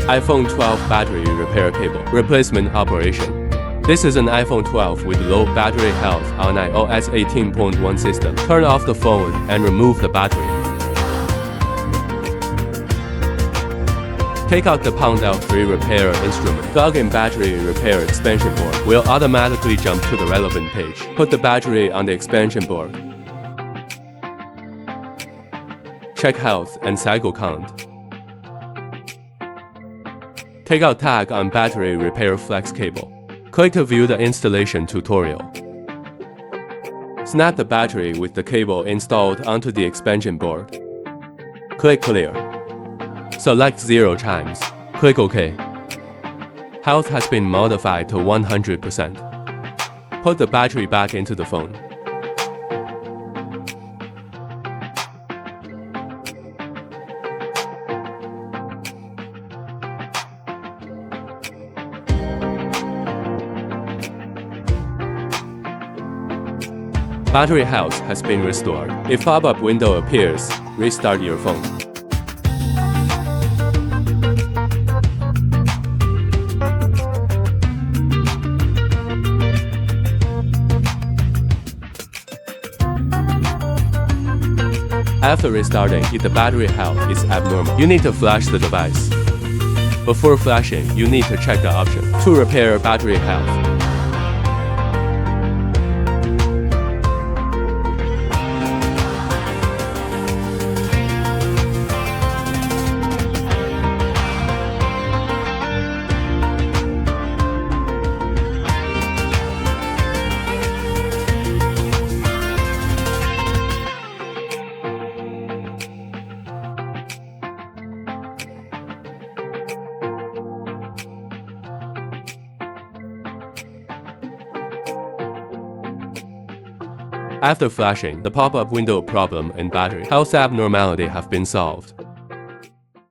iPhone 12 battery repair cable replacement operation. This is an iPhone 12 with low battery health on iOS 18.1 system. Turn off the phone and remove the battery. Take out the Pound L3 repair instrument. Plug in battery repair expansion board. Will automatically jump to the relevant page. Put the battery on the expansion board. Check health and cycle count. Take out tag on battery repair flex cable. Click to view the installation tutorial. Snap the battery with the cable installed onto the expansion board. Click Clear. Select 0 times. Click OK. Health has been modified to 100%. Put the battery back into the phone. Battery health has been restored. If pop-up window appears, restart your phone. After restarting, if the battery health is abnormal, you need to flash the device. Before flashing, you need to check the option to repair battery health. After flashing, the pop-up window problem and battery health abnormality have been solved.